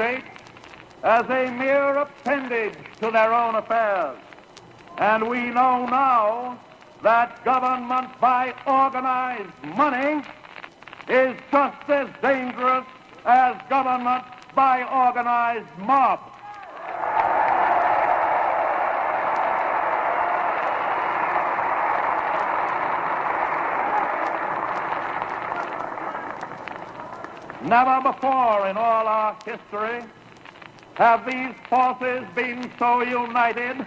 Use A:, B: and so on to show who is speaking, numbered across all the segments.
A: state as a mere appendage to their own affairs. And we know now that government by organized money is just as dangerous as government by organized mob. Never before in all our history have these forces been so united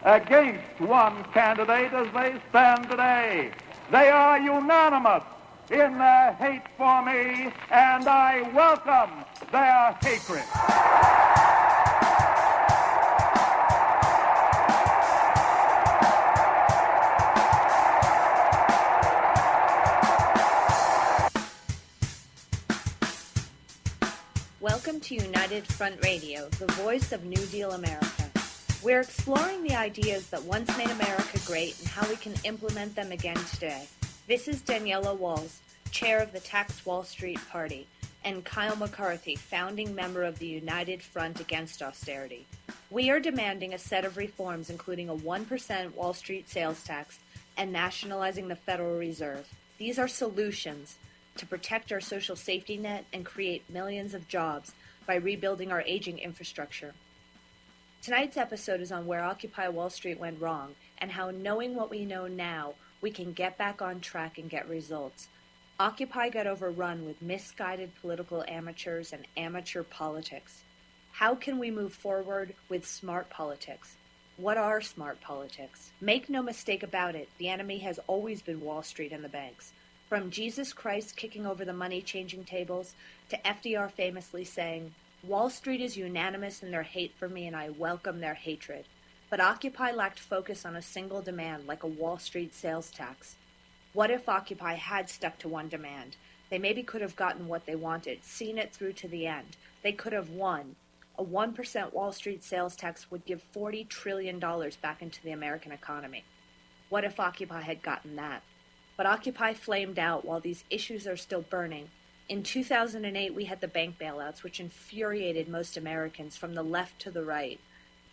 A: against one candidate as they stand today. They are unanimous in their hate for me, and I welcome their hatred.
B: Welcome to United Front Radio, the voice of New Deal America. We're exploring the ideas that once made America great and how we can implement them again today. This is Daniela Walls, chair of the Tax Wall Street Party, and Kyle McCarthy, founding member of the United Front Against Austerity. We are demanding a set of reforms including a 1% Wall Street sales tax and nationalizing the Federal Reserve. These are solutions to protect our social safety net and create millions of jobs by rebuilding our aging infrastructure. Tonight's episode is on where Occupy Wall Street went wrong and how, knowing what we know now, we can get back on track and get results. Occupy got overrun with misguided political amateurs and amateur politics. How can we move forward with smart politics? What are smart politics? Make no mistake about it, the enemy has always been Wall Street and the banks. From Jesus Christ kicking over the money-changing tables to FDR famously saying, "Wall Street is unanimous in their hate for me and I welcome their hatred." But Occupy lacked focus on a single demand like a Wall Street sales tax. What if Occupy had stuck to one demand? They maybe could have gotten what they wanted, seen it through to the end. They could have won. A 1% Wall Street sales tax would give $40 trillion back into the American economy. What if Occupy had gotten that? But Occupy flamed out while these issues are still burning. In 2008, we had the bank bailouts, which infuriated most Americans from the left to the right.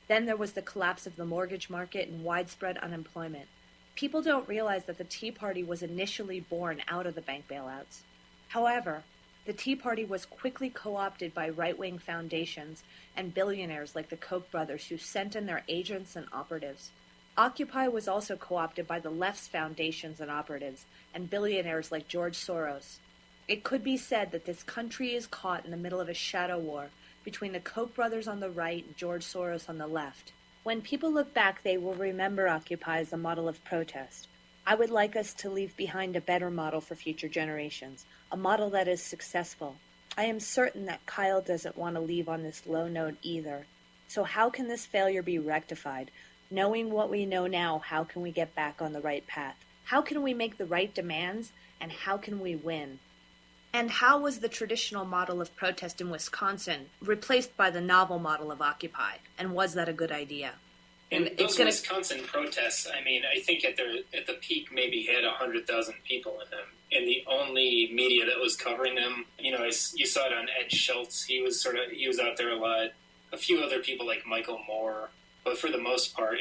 B: Then there was the collapse of the mortgage market and widespread unemployment. People don't realize that the Tea Party was initially born out of the bank bailouts. However, the Tea Party was quickly co-opted by right-wing foundations and billionaires like the Koch brothers who sent in their agents and operatives. Occupy was also co-opted by the left's foundations and operatives and billionaires like George Soros. It could be said that this country is caught in the middle of a shadow war between the Koch brothers on the right and George Soros on the left. When people look back, they will remember Occupy as a model of protest. I would like us to leave behind a better model for future generations, a model that is successful. I am certain that Kyle doesn't want to leave on this low note either. So how can this failure be rectified? Knowing what we know now, how can we get back on the right path? How can we make the right demands, and how can we win? And how was the traditional model of protest in Wisconsin replaced by the novel model of Occupy? And was that a good idea?
C: And those Wisconsin protests, I mean, I think at the peak maybe had 100,000 people in them. And the only media that was covering them, you know, you saw it on Ed Schultz. He was out there a lot. A few other people like Michael Moore. But for the most part,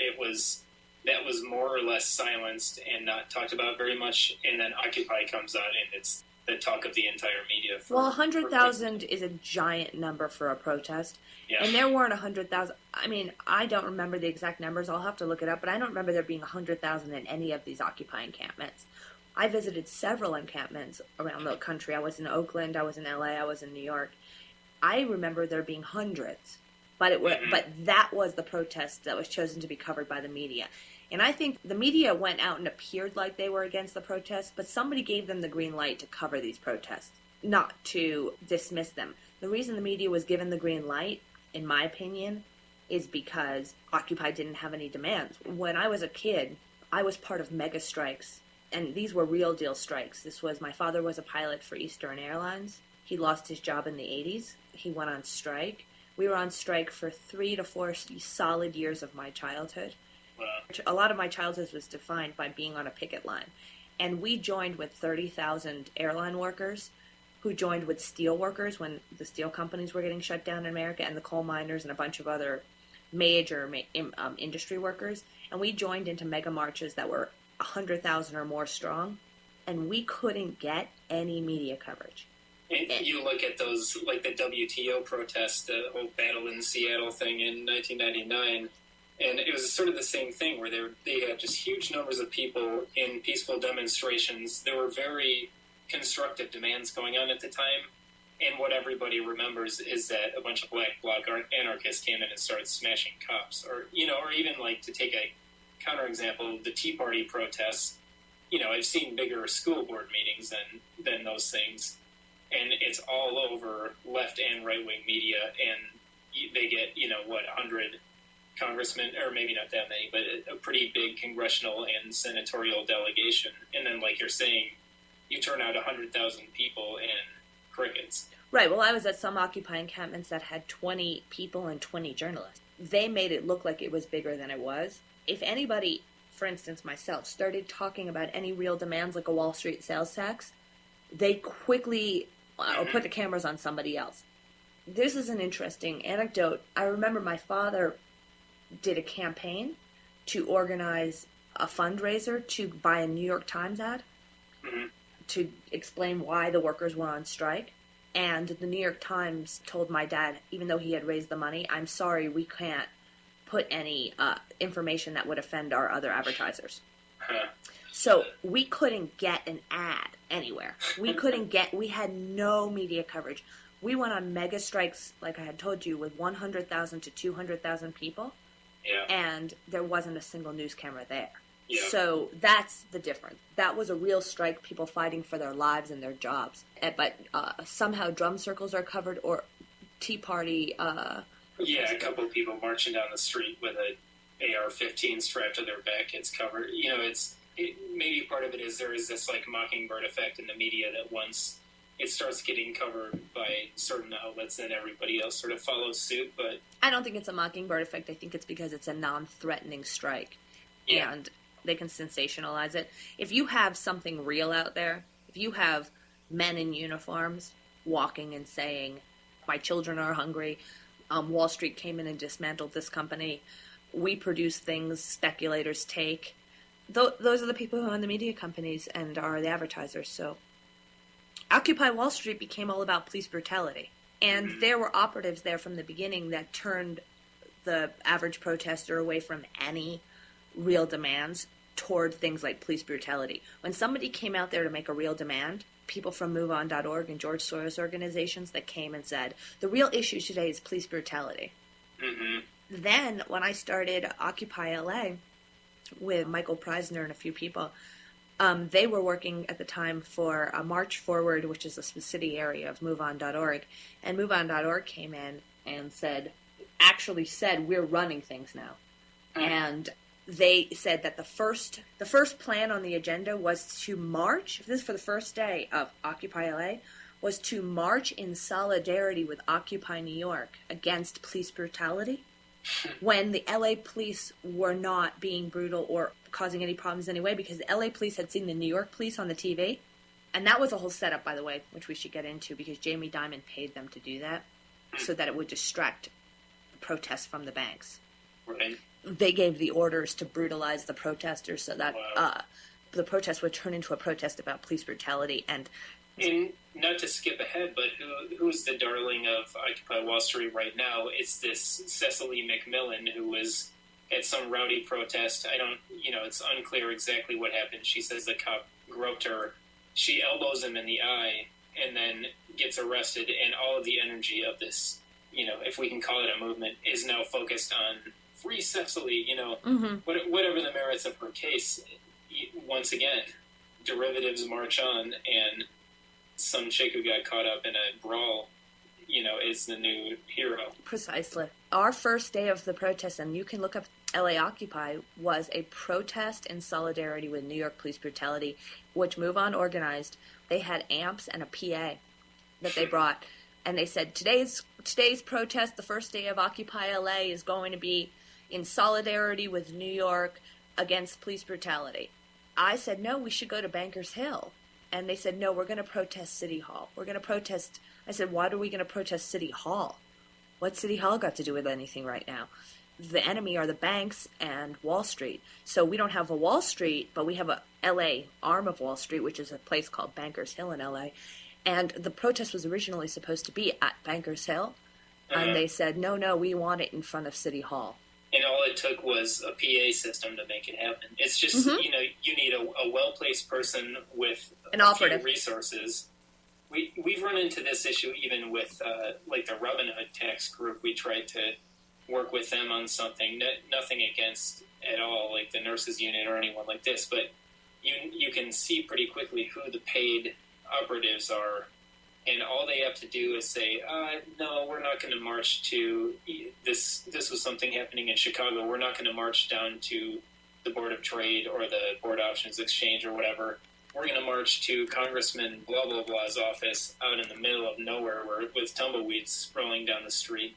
C: that was more or less silenced and not talked about very much. And then Occupy comes out and it's the talk of the entire media.
B: Well, 100,000 is a giant number for a protest. Yeah. And there weren't 100,000. I mean, I don't remember the exact numbers. I'll have to look it up. But I don't remember there being 100,000 in any of these Occupy encampments. I visited several encampments around the country. I was in Oakland. I was in LA. I was in New York. I remember there being hundreds. But that was the protest that was chosen to be covered by the media. And I think the media went out and appeared like they were against the protests, but somebody gave them the green light to cover these protests, not to dismiss them. The reason the media was given the green light, in my opinion, is because Occupy didn't have any demands. When I was a kid, I was part of mega strikes, and these were real deal strikes. My father was a pilot for Eastern Airlines. He lost his job in the 80s. He went on strike. We were on strike for 3 to 4 solid years of my childhood. Wow. A lot of my childhood was defined by being on a picket line. And we joined with 30,000 airline workers who joined with steel workers when the steel companies were getting shut down in America, and the coal miners and a bunch of other major industry workers. And we joined into mega marches that were 100,000 or more strong, and we couldn't get any media coverage.
C: And you look at those, like the WTO protests, the whole battle in Seattle thing in 1999, and it was sort of the same thing where they had just huge numbers of people in peaceful demonstrations. There were very constructive demands going on at the time, and what everybody remembers is that a bunch of black bloc anarchists came in and started smashing cops, or even like, to take a counterexample, the Tea Party protests. I've seen bigger school board meetings than those things, and it's all over left and right wing media, and they get 100 congressmen, or maybe not that many, but a pretty big congressional and senatorial delegation, and then, like you're saying, you turn out 100,000 people and crickets.
B: Right. Well, I was at some Occupy encampments that had 20 people and 20 journalists. They made it look like it was bigger than it was. If anybody, for instance myself, started talking about any real demands like a Wall Street sales tax, they quickly put the cameras on somebody else. This is an interesting anecdote. I remember my father did a campaign to organize a fundraiser to buy a New York Times ad. Mm-hmm. To explain why the workers were on strike. And the New York Times told my dad, even though he had raised the money, I'm sorry, we can't put any information that would offend our other advertisers. So we couldn't get an ad anywhere. We had no media coverage. We went on mega strikes, like I had told you, with 100,000 to 200,000 people. Yeah. And there wasn't a single news camera there. Yeah. So that's the difference. That was a real strike, people fighting for their lives and their jobs. But somehow drum circles are covered, or Tea Party. A
C: couple of people marching down the street with a AR-15 strapped to their back. It's covered. Maybe part of it is there is this like mockingbird effect in the media that once it starts getting covered by certain outlets, then everybody else sort of follows suit. But
B: I don't think it's a mockingbird effect. I think it's because it's a non-threatening strike. Yeah. And they can sensationalize it. If you have something real out there, if you have men in uniforms walking and saying, my children are hungry, Wall Street came in and dismantled this company, we produce things speculators take, those are the people who own the media companies and are the advertisers. So Occupy Wall Street became all about police brutality. And there were operatives there from the beginning that turned the average protester away from any real demands toward things like police brutality. When somebody came out there to make a real demand, people from MoveOn.org and George Soros organizations that came and said, the real issue today is police brutality. Mm-hmm. Then, when I started Occupy LA with Michael Preisner and a few people, they were working at the time for a March Forward, which is a subsidiary of MoveOn.org, and MoveOn.org came in and actually said, we're running things now. And they said that the first plan on the agenda was to march, this is for the first day of Occupy LA, was to march in solidarity with Occupy New York against police brutality when the LA police were not being brutal or causing any problems anyway, because the LA police had seen the New York police on the TV. And that was a whole setup, by the way, which we should get into, because Jamie Dimon paid them to do that so that it would distract the protests from the banks.
C: Right.
B: They gave the orders to brutalize the protesters so that the protest would turn into a protest about police brutality. And
C: not to skip ahead, but who's the darling of Occupy Wall Street right now? It's this Cecily McMillan, who was at some rowdy protest. It's unclear exactly what happened. She says the cop groped her. She elbows him in the eye and then gets arrested. And all of the energy of this, if we can call it a movement, is now focused on free Cecily, whatever the merits of her case. Once again, derivatives march on, and some chick who got caught up in a brawl, is the new hero.
B: Precisely. Our first day of the protest, and you can look up LA Occupy, was a protest in solidarity with New York police brutality, which MoveOn organized. They had amps and a PA that they brought, and they said, today's protest, the first day of Occupy LA, is going to be in solidarity with New York against police brutality. I said, no, we should go to Bankers Hill. And they said, no, we're going to protest City Hall. We're going to protest. I said, why are we going to protest City Hall? What's City Hall got to do with anything right now? The enemy are the banks and Wall Street. So we don't have a Wall Street, but we have a L.A. arm of Wall Street, which is a place called Bankers Hill in L.A. And the protest was originally supposed to be at Bankers Hill. And they said, no, we want it in front of City Hall.
C: And all it took was a PA system to make it happen. It's just, you need a well-placed person with
B: an operative
C: resources. We've run into this issue even with, like, the Robin Hood tax group. We tried to work with them on something. Nothing against at all, like the nurses union or anyone like this, but you can see pretty quickly who the paid operatives are. And all they have to do is say, no, we're not going to march to this. This was something happening in Chicago. We're not going to march down to the Board of Trade or the Board Options Exchange or whatever. We're going to march to Congressman blah, blah, blah's office out in the middle of nowhere with tumbleweeds rolling down the street.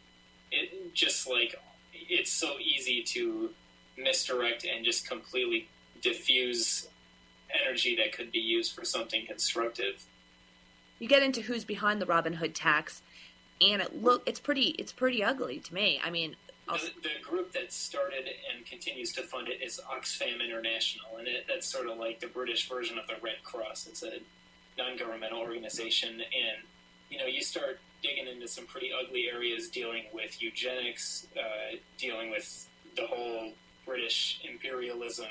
C: It just like, it's so easy to misdirect and just completely diffuse energy that could be used for something constructive.
B: You get into who's behind the Robin Hood tax, and it's pretty ugly to me. I mean,
C: the group that started and continues to fund it is Oxfam International, and that's sort of like the British version of the Red Cross. It's a non-governmental organization, and you start digging into some pretty ugly areas dealing with eugenics, dealing with the whole British imperialism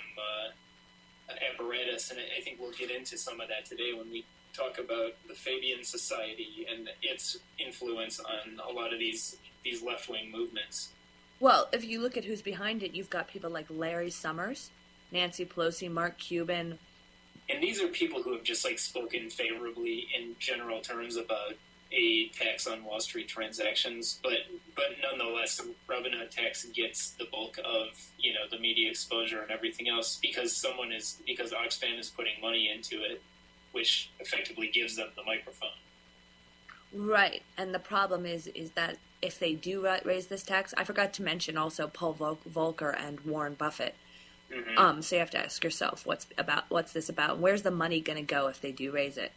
C: apparatus, and I think we'll get into some of that today when we talk about the Fabian Society and its influence on a lot of these left-wing movements.
B: Well, if you look at who's behind it, you've got people like Larry Summers, Nancy Pelosi, Mark Cuban.
C: And these are people who have just spoken favorably in general terms about a tax on Wall Street transactions, but nonetheless, the Robin Hood tax gets the bulk of the media exposure and everything else because Oxfam is putting money into it, which effectively gives them the microphone. Right,
B: and the problem is that if they do raise this tax, I forgot to mention also Paul Volcker and Warren Buffett. Mm-hmm. So you have to ask yourself, what's this about? Where's the money going to go if they do raise it?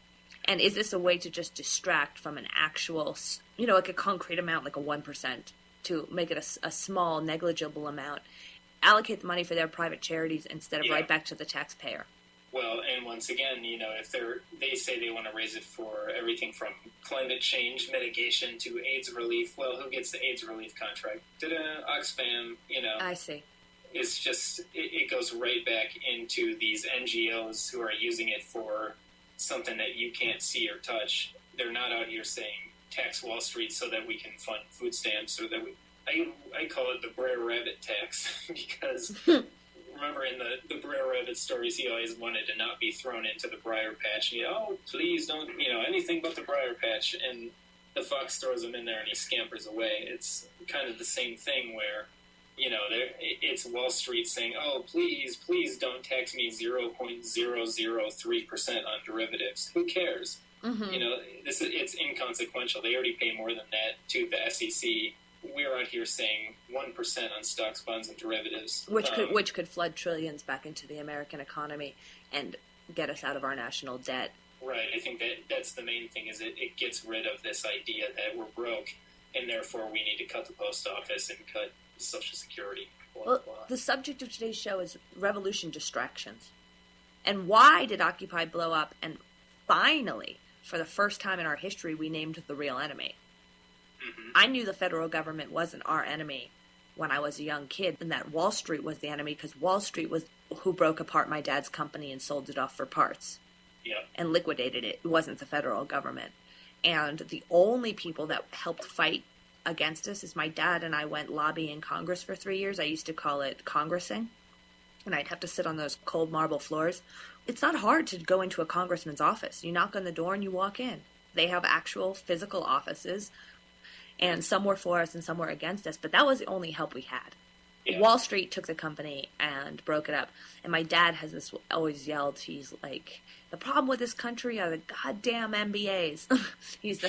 B: And is this a way to just distract from an actual, like a concrete amount, like a 1%, to make it a small, negligible amount, allocate the money for their private charities instead of right back to the taxpayer?
C: Well, and once again, if they say they want to raise it for everything from climate change mitigation to AIDS relief, well, who gets the AIDS relief contract? Oxfam,
B: I see.
C: It's just, it goes right back into these NGOs who are using it for something that you can't see or touch. They're not out here saying tax Wall Street so that we can fund food stamps, or that I call it the Brer Rabbit tax because remember in the Brer Rabbit stories, he always wanted to not be thrown into the briar patch. Please don't, anything but the briar patch. And the fox throws him in there and he scampers away. It's kind of the same thing where, it's Wall Street saying, oh, please don't tax me 0.003% on derivatives. Who cares? Mm-hmm. It's inconsequential. They already pay more than that to the SEC. We're out here saying 1% on stocks, bonds, and derivatives.
B: Which could flood trillions back into the American economy and get us out of our national debt.
C: Right. I think that's the main thing, is it gets rid of this idea that we're broke, and therefore we need to cut the post office and cut Social Security. Blah, blah.
B: The subject of today's show is revolution distractions. And why did Occupy blow up? And finally, for the first time in our history, we named the real enemy. Mm-hmm. I knew the federal government wasn't our enemy when I was a young kid, and that Wall Street was the enemy because Wall Street was who broke apart my dad's company and sold it off for parts.
C: Yeah.
B: And liquidated it. It wasn't the federal government. And the only people that helped fight against us is my dad, and I went lobbying Congress for 3 years. I used to call it congressing, and I'd have to sit on those cold marble floors. It's not hard to go into a congressman's office. You knock on the door and you walk in. They have actual physical offices, and some were for us and some were against us, but that was the only help we had. Yeah. Wall Street took the company and broke it up, and my dad has this always yelled, he's like, the problem with this country are the goddamn MBAs. he's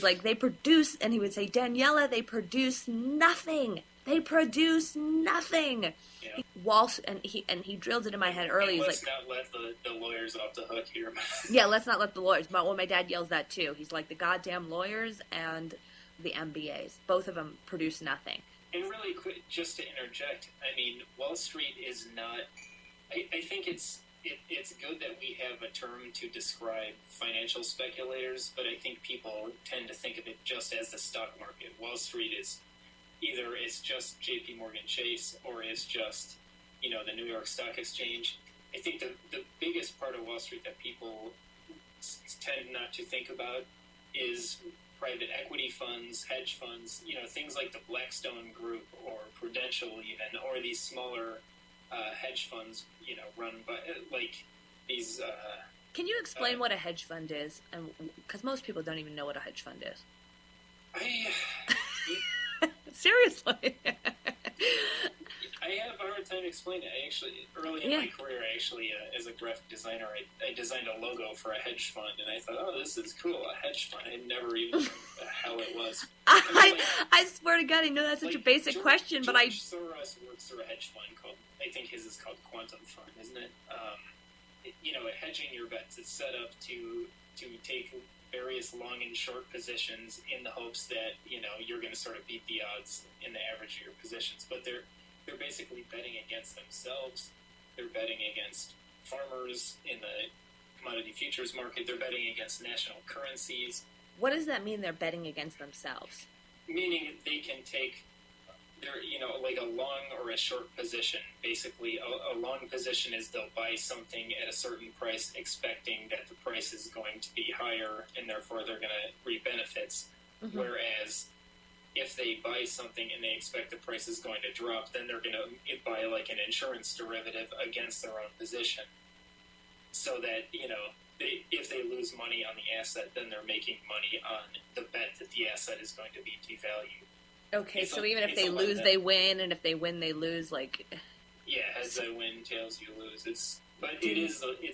B: like, they produce, and he would say, Daniela, they produce nothing. They produce nothing. Yeah. And he drilled it in my head early. He's
C: let's
B: like,
C: not let the lawyers off the hook here.
B: yeah, let's not let the lawyers. But well, my dad yells that too. He's like, the goddamn lawyers and the MBAs. Both of them produce nothing.
C: And really quick, just to interject, I mean, Wall Street is not. I think it's good that we have a term to describe financial speculators, but I think people tend to think of it just as the stock market. Wall Street is either it's just J.P. Morgan Chase or it's just, the New York Stock Exchange. I think the biggest part of Wall Street that people tend not to think about is private equity funds, hedge funds, things like the Blackstone Group or Prudential even, or these smaller hedge funds, run by like these.
B: Can you explain what a hedge fund is? And because most people don't even know what a hedge fund is. Seriously.
C: I have a hard time explaining it. I actually, early in my career, as a graphic designer, I designed a logo for a hedge fund, and I thought, oh, this is cool, a hedge fund. I never even knew what the hell it was.
B: I swear to God, I know that's such a basic question, but
C: George Soros works through a hedge fund called, I think his is called Quantum Fund, isn't it? Hedging your bets. It's set up to take various long and short positions in the hopes that, you're going to sort of beat the odds in the average of your positions. But they're basically betting against themselves. They're betting against farmers in the commodity futures market. They're betting against national currencies.
B: What does that mean, they're betting against themselves?
C: Meaning they can take, like a long or a short position. Basically, a long position is they'll buy something at a certain price expecting that the price is going to be higher and therefore they're going to reap benefits. Mm-hmm. Whereas if they buy something and they expect the price is going to drop, then they're going to buy like an insurance derivative against their own position. So that, if they lose money on the asset, then they're making money on the bet that the asset is going to be devalued.
B: Okay, so even if they lose, they win, and if they win, they lose, like...
C: Yeah, heads I win, tails you lose. It's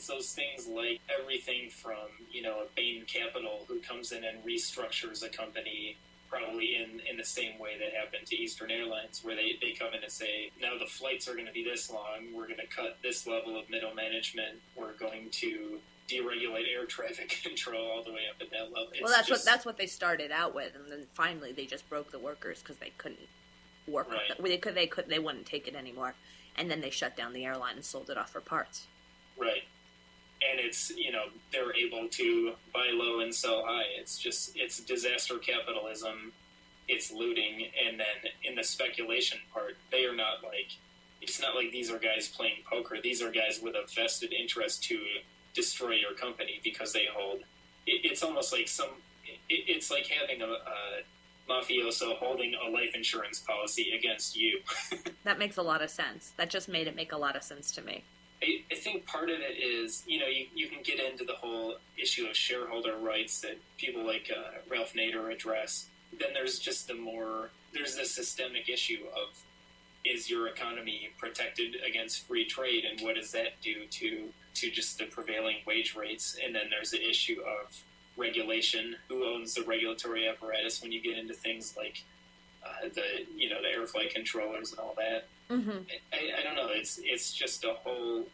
C: those things like everything from, a Bain Capital who comes in and restructures a company probably in the same way that happened to Eastern Airlines, where they come in and say, now the flights are going to be this long, we're going to cut this level of middle management, we're going to deregulate air traffic control all the way up at that level.
B: That's what they started out with, and then finally they just broke the workers because they couldn't work. Right. They wouldn't take it anymore, and then they shut down the airline and sold it off for parts.
C: Right, and it's they're able to buy low and sell high. It's disaster capitalism. It's looting, and then in the speculation part, they are not like it's not like these are guys playing poker. These are guys with a vested interest to destroy your company because they hold. It's almost like it's like having a mafioso holding a life insurance policy against you.
B: That makes a lot of sense. That just made it make a lot of sense to me.
C: I think part of it is, you can get into the whole issue of shareholder rights that people like Ralph Nader address. Then there's just there's this systemic issue of, is your economy protected against free trade, and what does that do to just the prevailing wage rates? And then there's the issue of regulation. Who owns the regulatory apparatus when you get into things like the air flight controllers and all that? Mm-hmm. I don't know. It's just a whole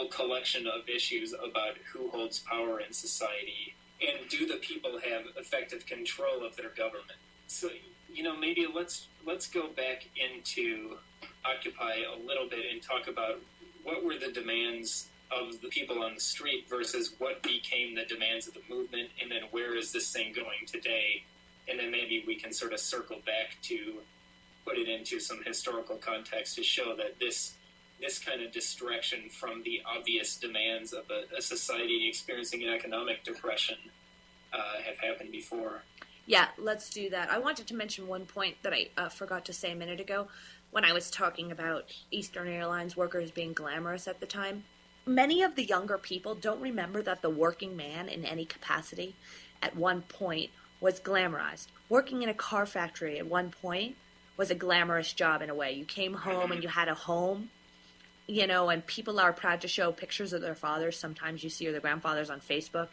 C: collection of issues about who holds power in society, and do the people have effective control of their government? So maybe let's go back into Occupy a little bit and talk about what were the demands of the people on the street versus what became the demands of the movement, and then where is this thing going today? And then maybe we can sort of circle back to put it into some historical context to show that this kind of distraction from the obvious demands of a society experiencing an economic depression have happened before.
B: Yeah, let's do that. I wanted to mention one point that I forgot to say a minute ago when I was talking about Eastern Airlines workers being glamorous at the time. Many of the younger people don't remember that the working man in any capacity at one point was glamorized. Working in a car factory at one point was a glamorous job in a way. You came home and you had a home, and people are proud to show pictures of their fathers. Sometimes you see their grandfathers on Facebook.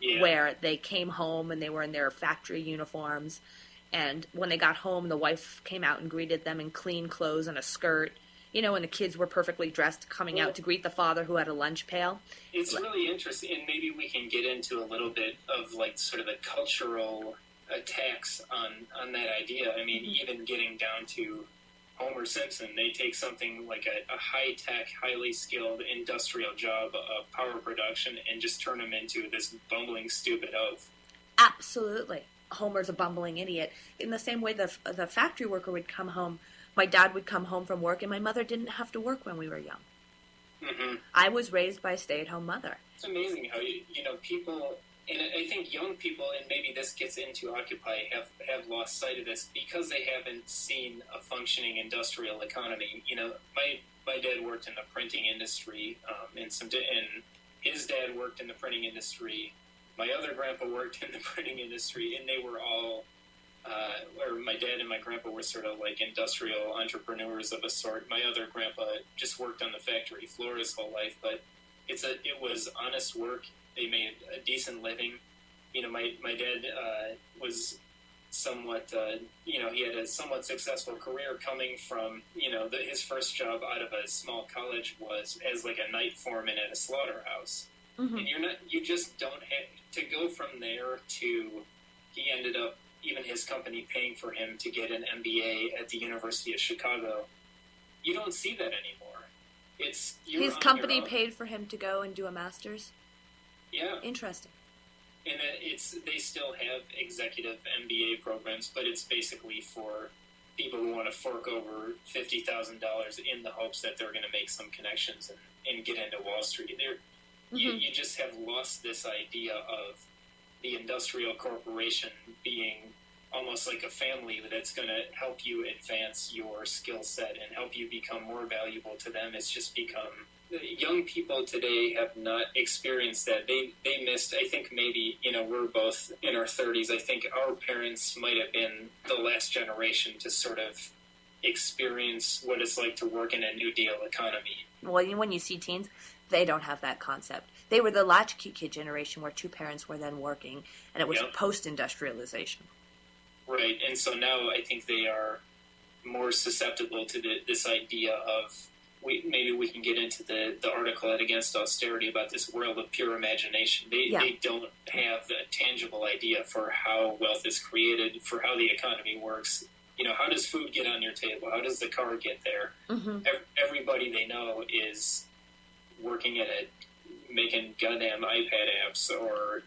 B: Yeah. Where they came home and they were in their factory uniforms, and when they got home, the wife came out and greeted them in clean clothes and a skirt, when the kids were perfectly dressed coming out to greet the father who had a lunch pail.
C: It's really interesting, and maybe we can get into a little bit of like sort of the cultural attacks on that idea. I mean, even getting down to Homer Simpson, they take something like a high-tech, highly skilled industrial job of power production and just turn him into this bumbling, stupid oaf.
B: Absolutely. Homer's a bumbling idiot. In the same way the factory worker would come home, my dad would come home from work, and my mother didn't have to work when we were young.
C: Mm-hmm.
B: I was raised by a stay-at-home mother.
C: It's amazing how, people, and I think young people, and maybe this gets into Occupy, have lost sight of this because they haven't seen a functioning industrial economy. My dad worked in the printing industry, and his dad worked in the printing industry. My other grandpa worked in the printing industry, and they were all, or my dad and my grandpa were sort of like industrial entrepreneurs of a sort. My other grandpa just worked on the factory floor his whole life, but it was honest work. They made a decent living. My dad was somewhat, he had a somewhat successful career coming from, his first job out of a small college was as like a night foreman at a slaughterhouse. Mm-hmm. And you just don't have to go from there to, he ended up, even his company paying for him to get an MBA at the University of Chicago. You don't see that anymore.
B: His company paid for him to go and do a master's?
C: Yeah.
B: Interesting.
C: And they still have executive MBA programs, but it's basically for people who want to fork over $50,000 in the hopes that they're going to make some connections and get into Wall Street. You just have lost this idea of the industrial corporation being almost like a family that's going to help you advance your skill set and help you become more valuable to them. It's just become... Young people today have not experienced that. They missed, I think maybe, we're both in our 30s. I think our parents might have been the last generation to sort of experience what it's like to work in a New Deal economy.
B: Well, when you see teens, they don't have that concept. They were the latchkey kid generation where two parents were then working, and it was post-industrialization.
C: Right, and so now I think they are more susceptible to this idea of, maybe we can get into the article at Against Austerity about this world of pure imagination. They don't have a tangible idea for how wealth is created, for how the economy works. How does food get on your table? How does the car get there? Mm-hmm. Everybody they know is working making goddamn iPad apps or,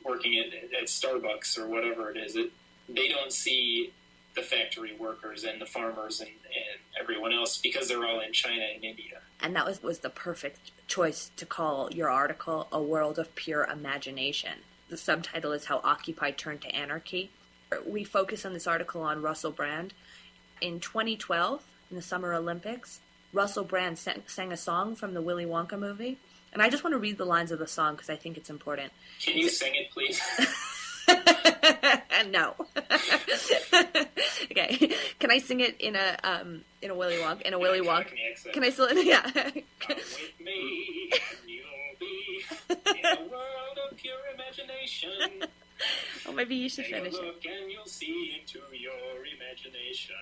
C: working at Starbucks or whatever it is. They don't see the factory workers and the farmers and everyone else because they're all in China and India.
B: And that was the perfect choice to call your article A World of Pure Imagination. The subtitle is How Occupy Turned to Anarchy. We focus on this article on Russell Brand. In 2012, in the Summer Olympics, Russell Brand sang a song from the Willy Wonka movie. And I just want to read the lines of the song because I think it's important.
C: Can you sing it, please?
B: No. Okay. Can I sing it in a Willy Wonka? In a Willy Wonka? Can I still? Yeah.
C: Come with me, and you'll be in a world of pure imagination.
B: Oh, maybe you should finish it.
C: Take a look and you'll see into your imagination.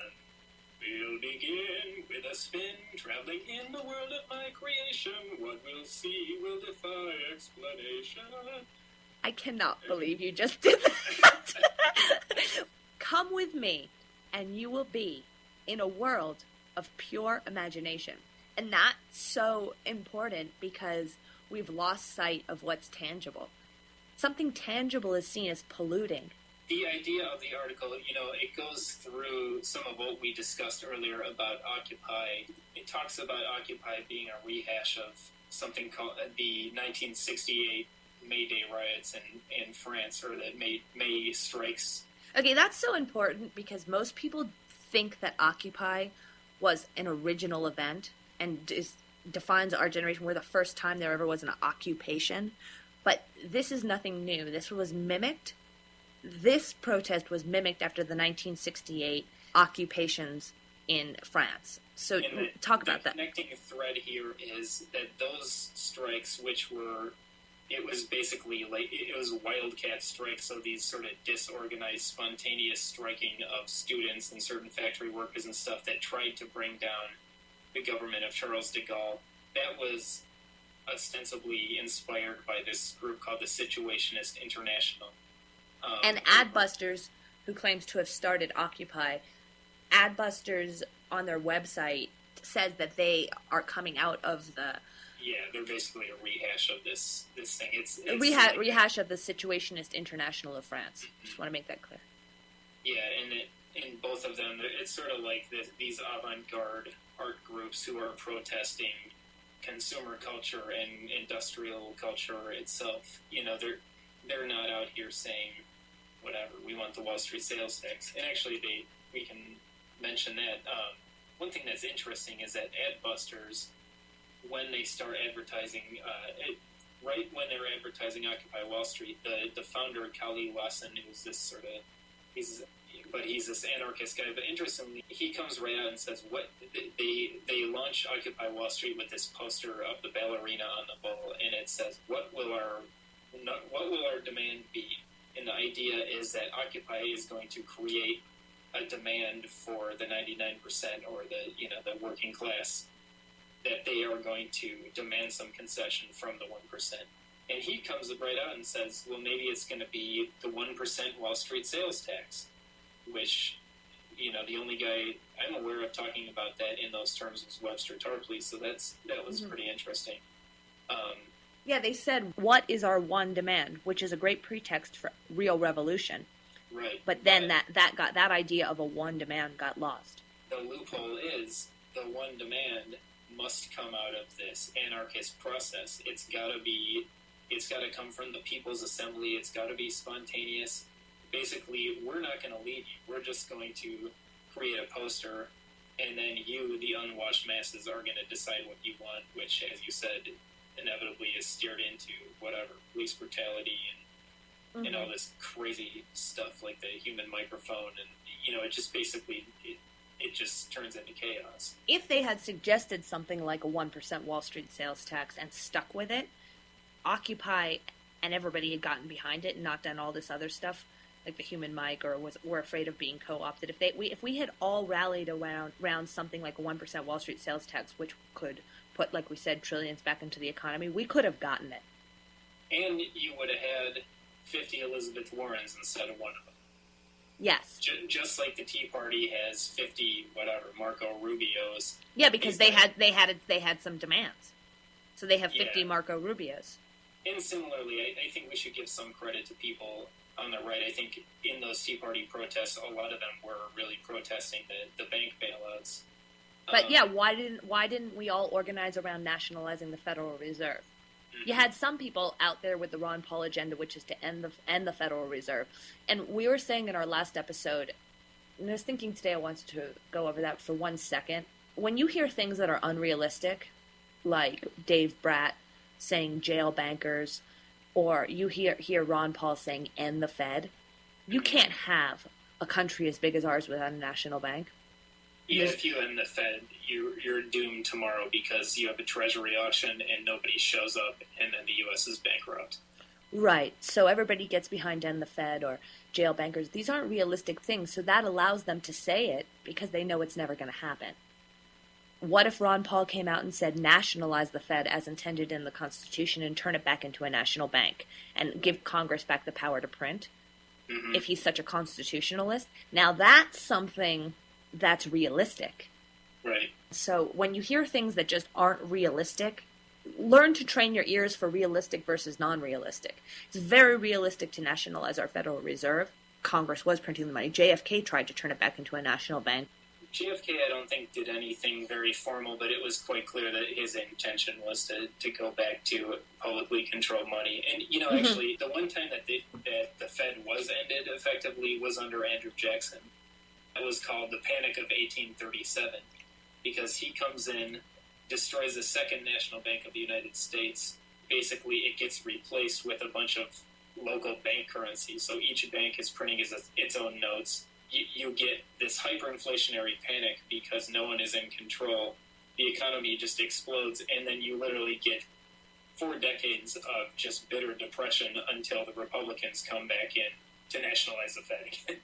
C: We'll begin with a spin, traveling in the world of my creation. What we'll see will defy explanation.
B: I cannot believe you just did that. Come with me, and you will be in a world of pure imagination. And that's so important because we've lost sight of what's tangible. Something tangible is seen as polluting.
C: The idea of the article, it goes through some of what we discussed earlier about Occupy. It talks about Occupy being a rehash of something called the 1968 May Day riots in France, or the May strikes.
B: Okay, that's so important because most people think that Occupy was an original event and defines our generation. We're the first time there ever was an occupation. But this is nothing new. This was mimicked. This protest was mimicked after the 1968 occupations in France. So talk about that.
C: The connecting thread here is that those strikes, which were it was basically like it was wildcat strike, so these sort of disorganized, spontaneous striking of students and certain factory workers and stuff that tried to bring down the government of Charles de Gaulle. That was ostensibly inspired by this group called the Situationist International.
B: And Adbusters, who claims to have started Occupy, Adbusters on their website says that they are coming out of the...
C: Yeah, they're basically a rehash of this thing. It's
B: rehash of the Situationist International of France. Mm-hmm. Just want to make that clear.
C: Yeah, and in both of them, it's sort of like these avant-garde art groups who are protesting consumer culture and industrial culture itself. You know, they're not out here saying, whatever, we want the Wall Street sales tax. And actually, we can mention that. One thing that's interesting is that Adbusters, when they start advertising, right when they were advertising Occupy Wall Street, the founder, Kali Wasson, who's this sort of, he's this anarchist guy, but interestingly, he comes right out and says, what they launch Occupy Wall Street with this poster of the ballerina on the ball, and it says, what will our demand be? And the idea is that Occupy is going to create a demand for the 99% or the working class, that they are going to demand some concession from the 1%. And he comes right out and says, well, maybe it's going to be the 1% Wall Street sales tax, which, the only guy I'm aware of talking about that in those terms was Webster Tarpley, so that was pretty interesting.
B: Yeah, they said, what is our one demand, which is a great pretext for real revolution.
C: Right.
B: But then that idea of a one demand got lost.
C: The loophole is the one demand must come out of this anarchist process. It's got to come from the People's Assembly. It's got to be spontaneous. Basically, we're not going to lead you. We're just going to create a poster, and then you, the unwashed masses, are going to decide what you want, which, as you said, inevitably is steered into whatever, police brutality and all this crazy stuff like the human microphone, and it just basically it just turns into chaos.
B: If they had suggested something like a 1% Wall Street sales tax and stuck with it, Occupy and everybody had gotten behind it and not done all this other stuff like the human mic or were afraid of being co-opted. If we had all rallied around something like a 1% Wall Street sales tax, which could put, like we said, trillions back into the economy, we could have gotten it.
C: And you would have had 50 Elizabeth Warrens instead of one of them.
B: Yes.
C: Just like the Tea Party has 50 Marco Rubios.
B: Yeah, because they had some demands, so they have 50 Marco Rubios.
C: And similarly, I think we should give some credit to people on the right. I think in those Tea Party protests, a lot of them were really protesting the bank bailouts.
B: But why didn't we all organize around nationalizing the Federal Reserve? You had some people out there with the Ron Paul agenda, which is to end the Federal Reserve. And we were saying in our last episode, and I was thinking today I wanted to go over that for 1 second. When you hear things that are unrealistic, like Dave Bratt saying jail bankers, or you hear Ron Paul saying end the Fed, you can't have a country as big as ours without a national bank.
C: Even if you end the Fed, you're doomed tomorrow because you have a treasury auction and nobody shows up, and then the U.S. is bankrupt.
B: Right. So everybody gets behind end the Fed or jail bankers. These aren't realistic things, so that allows them to say it because they know it's never going to happen. What if Ron Paul came out and said nationalize the Fed as intended in the Constitution and turn it back into a national bank and give Congress back the power to print? Mm-hmm. If he's such a constitutionalist. Now that's something that's realistic.
C: Right.
B: So when you hear things that just aren't realistic, learn to train your ears for realistic versus non-realistic. It's very realistic to nationalize our Federal Reserve. Congress was printing the money. JFK tried to turn it back into a national bank.
C: JFK, I don't think, did anything very formal, but it was quite clear that his intention was to go back to publicly controlled money. And, actually, the one time that the Fed was ended effectively was under Andrew Jackson. It was called the Panic of 1837, because he comes in, destroys the second national bank of the United States. Basically, it gets replaced with a bunch of local bank currency. So each bank is printing its own notes. You get this hyperinflationary panic because no one is in control. The economy just explodes, and then you literally get 4 decades of just bitter depression until the Republicans come back in to nationalize the Fed,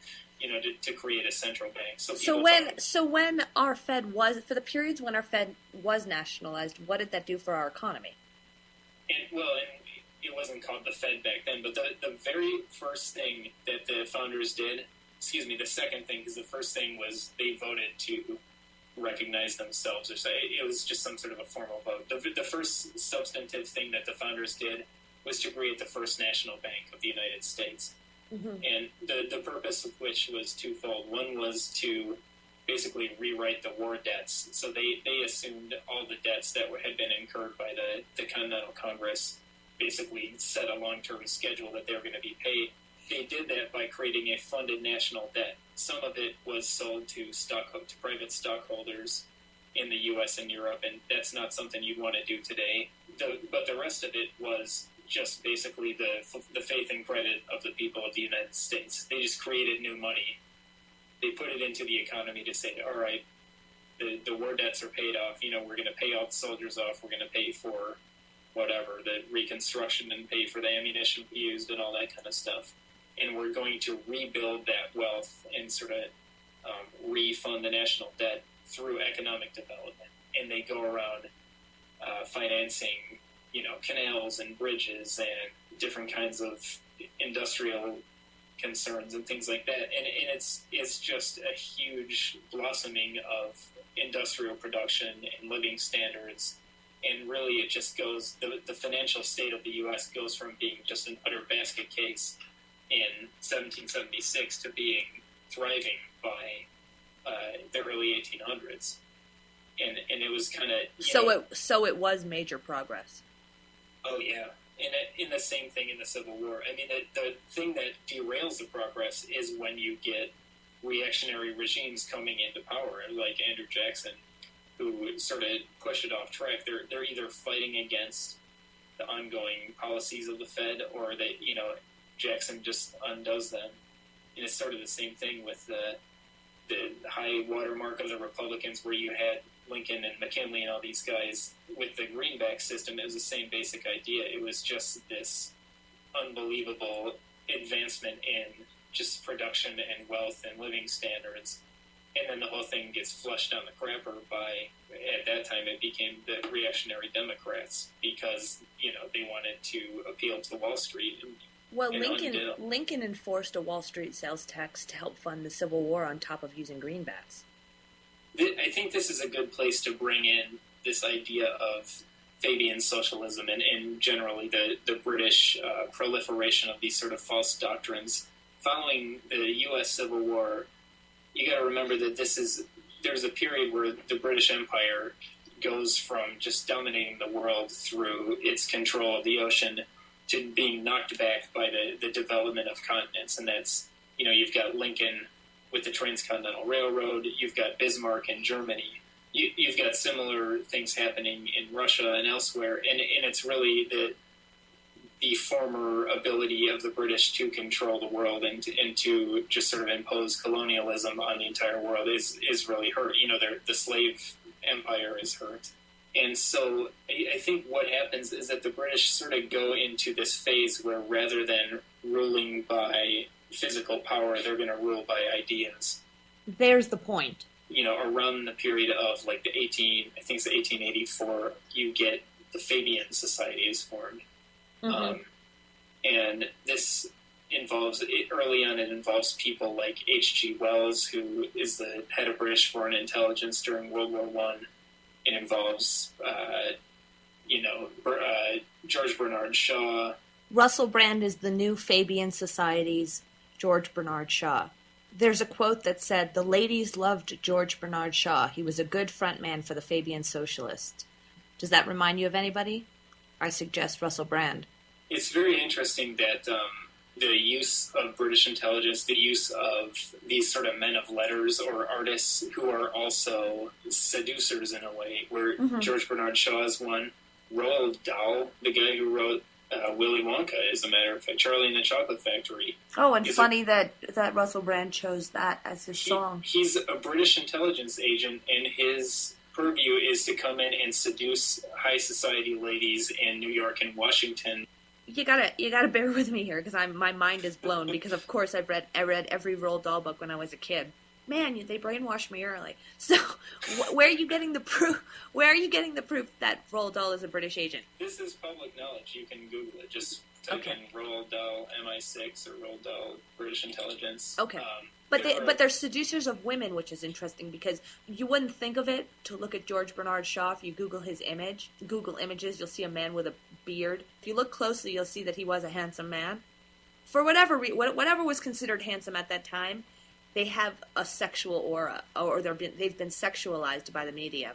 C: to create a central bank. So
B: when our Fed was, for the periods when our Fed was nationalized, what did that do for our economy?
C: And it wasn't called the Fed back then, but the very first thing that the founders did, the second thing, because the first thing was they voted to recognize themselves, or say it was just some sort of a formal vote. The first substantive thing that the founders did was to create the first national bank of the United States. Mm-hmm. And the purpose of which was twofold. One was to basically rewrite the war debts. So they assumed all the debts that had been incurred by the Continental Congress, basically set a long-term schedule that they were going to be paid. They did that by creating a funded national debt. Some of it was sold to private stockholders in the U.S. and Europe, and that's not something you'd want to do today. But the rest of it was just basically the faith and credit of the people of the United States. They just created new money. They put it into the economy to say, all right, the war debts are paid off. We're going to pay all the soldiers off. We're going to pay for whatever, the reconstruction, and pay for the ammunition we used and all that kind of stuff. And we're going to rebuild that wealth and sort of refund the national debt through economic development. And they go around financing, canals and bridges and different kinds of industrial concerns and things like that. And it's just a huge blossoming of industrial production and living standards. And really, it just goes, the financial state of the U.S. goes from being just an utter basket case in 1776 to being thriving by the early 1800s. And it was kind of...
B: So it was major progress.
C: Oh, yeah. And in the same thing in the Civil War. I mean, the thing that derails the progress is when you get reactionary regimes coming into power, like Andrew Jackson, who sort of push it off track. They're either fighting against the ongoing policies of the Fed, or Jackson just undoes them. And it's sort of the same thing with the high watermark of the Republicans, where you had Lincoln and McKinley and all these guys. With the greenback system, it was the same basic idea. It was just this unbelievable advancement in just production and wealth and living standards. And then the whole thing gets flushed down the crapper by, at that time, it became the reactionary Democrats, because, they wanted to appeal to Wall Street.
B: Well, Lincoln enforced a Wall Street sales tax to help fund the Civil War on top of using greenbacks.
C: I think this is a good place to bring in this idea of Fabian socialism and generally the British proliferation of these sort of false doctrines. Following the U.S. Civil War, you got to remember that there's a period where the British Empire goes from just dominating the world through its control of the ocean to being knocked back by the development of continents. And that's, you've got Lincoln with the Transcontinental Railroad, you've got Bismarck in Germany, you've got similar things happening in Russia and elsewhere, and it's really the former ability of the British to control the world and to just sort of impose colonialism on the entire world is really hurt. The slave empire is hurt. And so I think what happens is that the British sort of go into this phase where, rather than ruling by physical power, they're going to rule by ideas.
B: There's the point.
C: Around the period of like I think it's 1884, you get the Fabian Society is formed. Mm-hmm. And this involves, early on, it involves people like H.G. Wells, who is the head of British foreign intelligence during World War I. It involves, George Bernard Shaw.
B: Russell Brand is the new Fabian Society's George Bernard Shaw. There's a quote that said, "The ladies loved George Bernard Shaw. He was a good front man for the Fabian Socialists." Does that remind you of anybody? I suggest Russell Brand.
C: It's very interesting that the use of British intelligence, the use of these sort of men of letters or artists who are also seducers in a way, where George Bernard Shaw is one. Roald Dahl, the guy who wrote Willy Wonka, as a matter of fact, Charlie and the Chocolate Factory.
B: Oh, and funny that Russell Brand chose that as his song.
C: He's a British intelligence agent, and his purview is to come in and seduce high society ladies in New York and Washington.
B: You gotta bear with me here, because my mind is blown, because of course I read every Roald Dahl book when I was a kid. Man, they brainwashed me early. So, where are you getting the proof? Where are you getting the proof that Roald Dahl is a British agent?
C: This is public knowledge. You can Google it. Just type in Roald Dahl MI6 or Roald Dahl British Intelligence.
B: Okay. But they're seducers of women, which is interesting, because you wouldn't think of it to look at George Bernard Shaw. If you Google images, you'll see a man with a beard. If you look closely, you'll see that he was a handsome man. For whatever was considered handsome at that time, they have a sexual aura, or they've been sexualized by the media.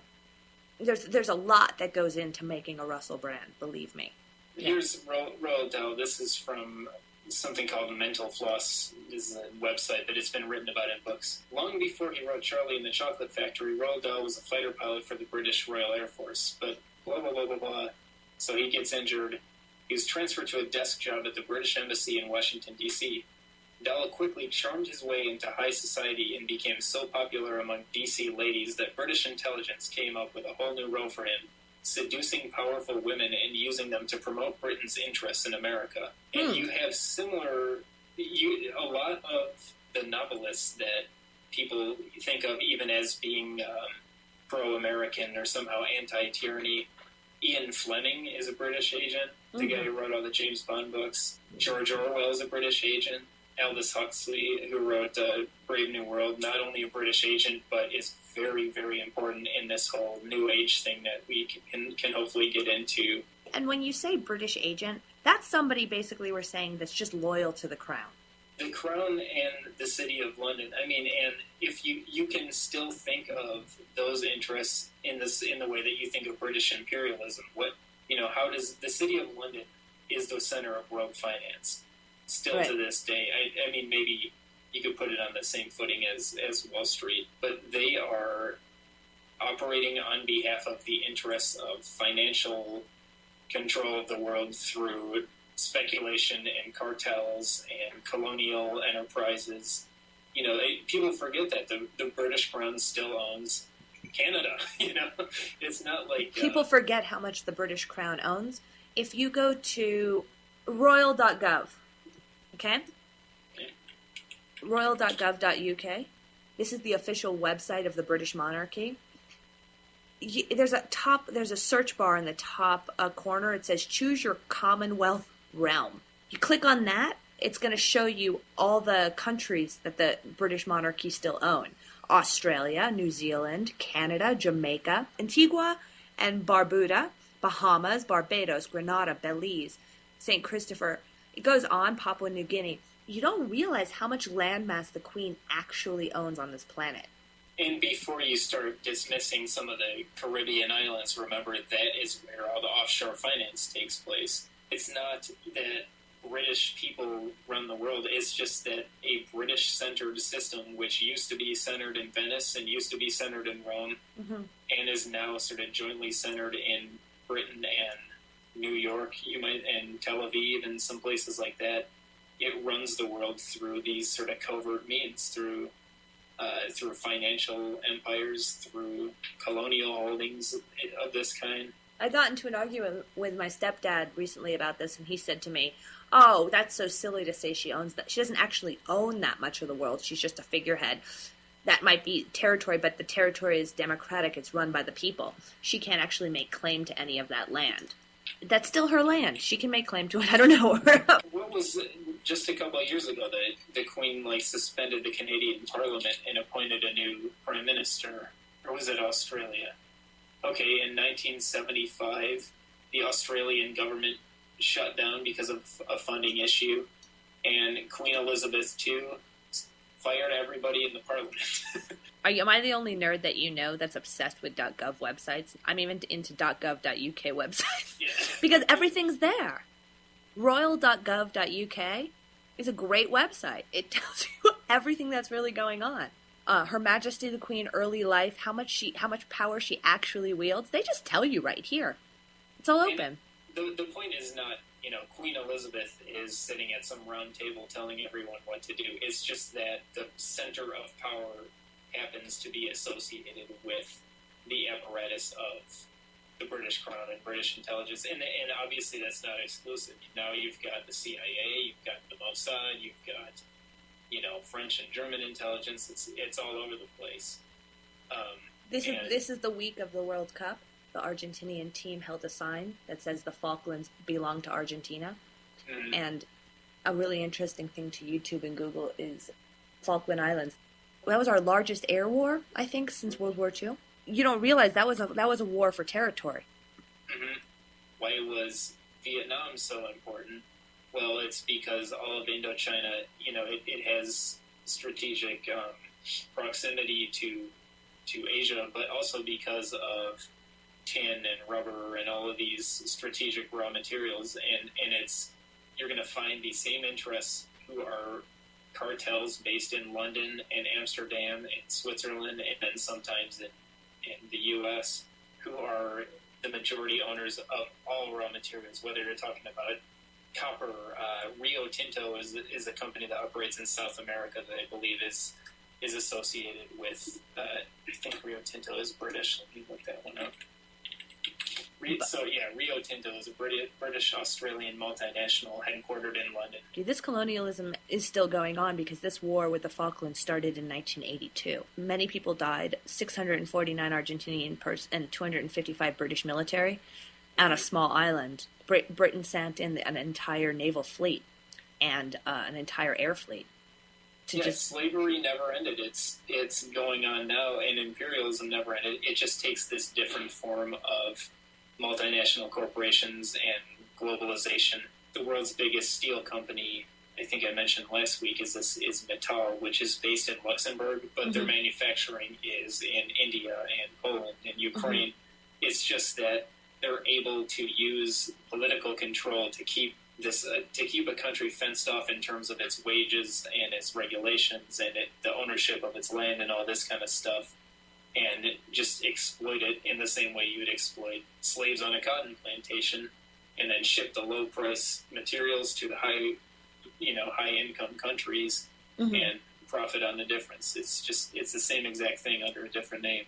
B: There's a lot that goes into making a Russell Brand, believe me.
C: Here's Roald Dahl. This is from something called Mental Floss. This is a website, but it's been written about in books. Long before he wrote Charlie and the Chocolate Factory, Roald Dahl was a fighter pilot for the British Royal Air Force. But blah, blah, blah, blah, blah. So he gets injured. He was transferred to a desk job at the British Embassy in Washington, D.C. Dahl quickly charmed his way into high society and became so popular among D.C. ladies that British intelligence came up with a whole new role for him, seducing powerful women and using them to promote Britain's interests in America. And you have a lot of the novelists that people think of even as being pro-American or somehow anti-tyranny. Ian Fleming is a British agent, the guy who wrote all the James Bond books. George Orwell is a British agent. Aldous Huxley, who wrote Brave New World, not only a British agent, but is very, very important in this whole New Age thing that we can hopefully get into.
B: And when you say British agent, that's somebody basically we're saying that's just loyal to the crown.
C: The crown and the city of London. I mean, and if you can still think of those interests in the way that you think of British imperialism. How does the city of London is the center of world finance? Still to this day. I mean, maybe you could put it on the same footing as Wall Street, but they are operating on behalf of the interests of financial control of the world through speculation and cartels and colonial enterprises. People forget that the British Crown still owns Canada. It's not like...
B: People forget how much the British Crown owns. If you go to royal.gov, okay? Royal.gov.uk. This is the official website of the British monarchy. There's a search bar in the top corner. It says choose your Commonwealth realm. You click on that, it's going to show you all the countries that the British monarchy still own. Australia, New Zealand, Canada, Jamaica, Antigua and Barbuda, Bahamas, Barbados, Grenada, Belize, St. Christopher. It goes on, Papua New Guinea. You don't realize how much landmass the Queen actually owns on this planet.
C: And before you start dismissing some of the Caribbean islands, remember that is where all the offshore finance takes place. It's not that British people run the world. It's just that a British-centered system, which used to be centered in Venice and used to be centered in Rome, and is now sort of jointly centered in Britain and New York, and Tel Aviv, and some places like that. It runs the world through these sort of covert means, through financial empires, through colonial holdings of this kind.
B: I got into an argument with my stepdad recently about this, and he said to me, "Oh, that's so silly to say she owns that. She doesn't actually own that much of the world. She's just a figurehead. That might be territory, but the territory is democratic. It's run by the people. She can't actually make claim to any of that land. That's still her land. She can make claim to it. I don't know."
C: What was just a couple of years ago that the Queen suspended the Canadian Parliament and appointed a new Prime Minister? Or was it Australia? Okay, in 1975, the Australian government shut down because of a funding issue, and Queen Elizabeth II fired everybody in the Parliament.
B: Am I the only nerd that you know that's obsessed with .gov websites? I'm even into .gov.uk websites.
C: Yeah.
B: Because everything's there. Royal.gov.uk is a great website. It tells you everything that's really going on. Her Majesty the Queen, early life, how much power she actually wields. They just tell you right here. It's all open.
C: The point is not, Queen Elizabeth is sitting at some round table telling everyone what to do. It's just that the center of power happens to be associated with the apparatus of the British Crown and British intelligence. And obviously that's not exclusive. Now you've got the CIA, you've got the Mossad, you've got, French and German intelligence. It's all over the place.
B: This is the week of the World Cup. The Argentinian team held a sign that says the Falklands belong to Argentina. Mm-hmm. And a really interesting thing to YouTube and Google is Falkland Islands. That was our largest air war, I think, since World War II. You don't realize that was a war for territory.
C: Mm-hmm. Why was Vietnam so important? Well, it's because all of Indochina, it has strategic proximity to Asia, but also because of tin and rubber and all of these strategic raw materials, and you're going to find the same interests who are cartels based in London and Amsterdam and Switzerland, and then sometimes in the U.S., who are the majority owners of all raw materials, whether you're talking about copper. Rio Tinto is a company that operates in South America that I believe is associated with, I think Rio Tinto is British. Let me look that one up. Rio Tinto is a British-Australian multinational headquartered in London.
B: This colonialism is still going on because this war with the Falklands started in 1982. Many people died, 649 Argentinian and 255 British military on a small island. Britain sent in an entire naval fleet and an entire air fleet.
C: Slavery never ended. It's going on now, and imperialism never ended. It just takes this different form of multinational corporations and globalization. The world's biggest steel company, I think I mentioned last week, is Mittal, which is based in Luxembourg, but their manufacturing is in India and Poland and Ukraine. Mm-hmm. It's just that they're able to use political control to keep a country fenced off in terms of its wages and its regulations and the ownership of its land and all this kind of stuff, and just exploit it in the same way you would exploit slaves on a cotton plantation, and then ship the low-price materials to the high-income countries and profit on the difference. It's the same exact thing under a different name.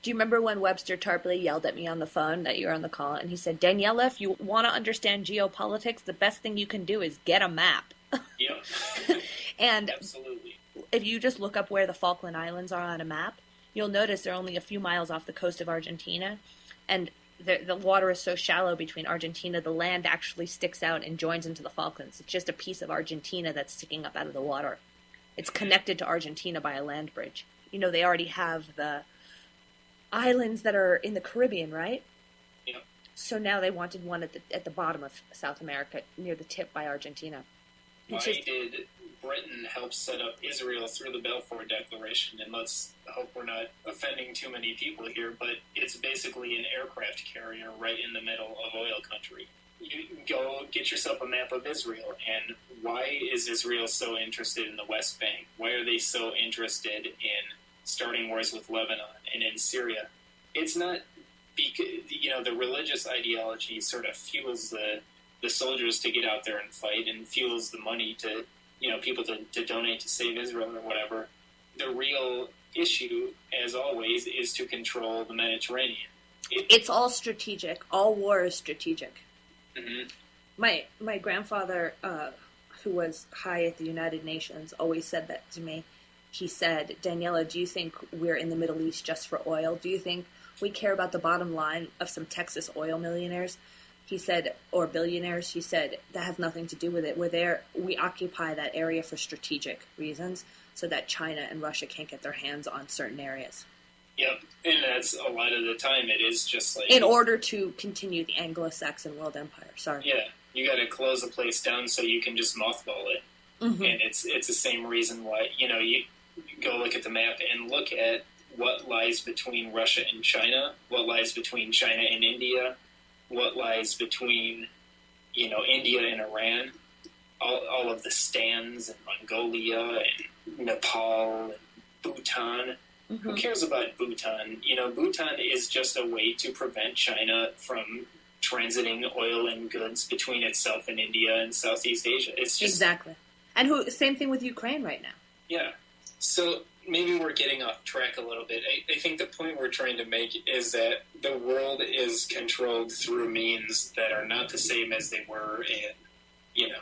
B: Do you remember when Webster Tarpley yelled at me on the phone that you were on the call, and he said, Daniela, if you want to understand geopolitics, the best thing you can do is get a map.
C: Yeah.
B: And
C: absolutely.
B: If you just look up where the Falkland Islands are on a map, you'll notice they're only a few miles off the coast of Argentina, and the water is so shallow between Argentina, the land actually sticks out and joins into the Falklands. It's just a piece of Argentina that's sticking up out of the water. It's connected to Argentina by a land bridge. They already have the islands that are in the Caribbean, right?
C: Yeah.
B: So now they wanted one at the bottom of South America, near the tip by Argentina.
C: Why did Britain help set up Israel through the Balfour Declaration? And let's hope we're not offending too many people here, but it's basically an aircraft carrier right in the middle of oil country. You go get yourself a map of Israel, and why is Israel so interested in the West Bank? Why are they so interested in starting wars with Lebanon and in Syria? It's not because, the religious ideology sort of fuels the soldiers to get out there and fight, and fuels the money to, people to donate to save Israel or whatever. The real issue, as always, is to control the Mediterranean.
B: It's all strategic. All war is strategic.
C: Mm-hmm.
B: My grandfather, who was high at the United Nations, always said that to me. He said, Daniela, do you think we're in the Middle East just for oil? Do you think we care about the bottom line of some Texas oil millionaires? He said, or billionaires. He said, that has nothing to do with it. We're there. We occupy that area for strategic reasons so that China and Russia can't get their hands on certain areas.
C: Yep, and that's a lot of the time. It is just like,
B: in order to continue the Anglo-Saxon world empire. Sorry.
C: Yeah, you got to close a place down so you can just mothball it. Mm-hmm. And it's the same reason why, you go look at the map and look at what lies between Russia and China, what lies between China and India, what lies between, India and Iran, all of the stands and Mongolia and Nepal and Bhutan. Mm-hmm. Who cares about Bhutan? Bhutan is just a way to prevent China from transiting oil and goods between itself and India and Southeast Asia. It's just
B: exactly. And same thing with Ukraine right now.
C: Yeah. So maybe we're getting off track a little bit. I think the point we're trying to make is that the world is controlled through means that are not the same as they were in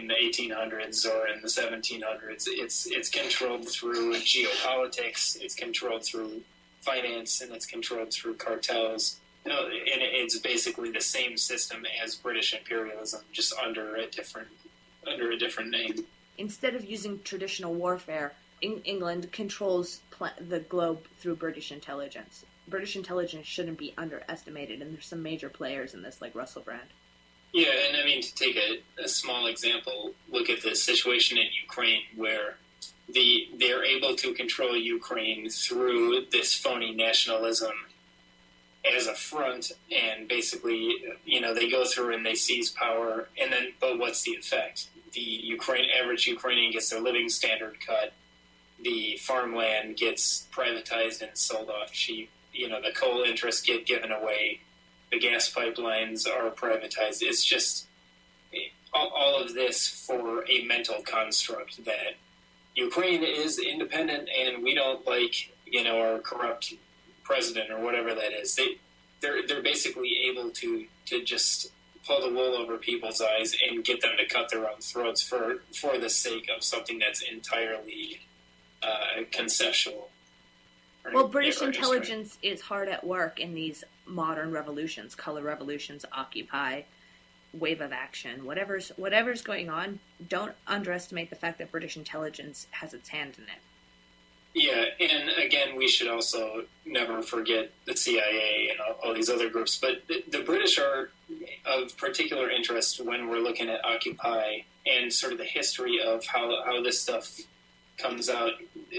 C: the 1800s or in the 1700s. It's controlled through geopolitics, it's controlled through finance, and it's controlled through cartels. And it's basically the same system as British imperialism, just under a different name.
B: Instead of using traditional warfare, England controls the globe through British intelligence. British intelligence shouldn't be underestimated, and there's some major players in this, like Russell Brand.
C: Yeah, and I mean, to take a small example, look at the situation in Ukraine, where they're able to control Ukraine through this phony nationalism as a front, and basically, they go through and they seize power, and then, but what's the effect? The average Ukrainian gets their living standard cut, the farmland gets privatized and sold off cheap, the coal interests get given away, the gas pipelines are privatized. It's just all of this for a mental construct that Ukraine is independent and we don't like, our corrupt president or whatever that is. They're basically able to just pull the wool over people's eyes and get them to cut their own throats for the sake of something that's entirely conceptual.
B: Well, British intelligence is hard at work in these modern revolutions, color revolutions, Occupy, wave of action, whatever's going on. Don't underestimate the fact that British intelligence has its hand in it.
C: Yeah, and again, we should also never forget the CIA and all these other groups, but the British are of particular interest when we're looking at Occupy and sort of the history of how this stuff comes out.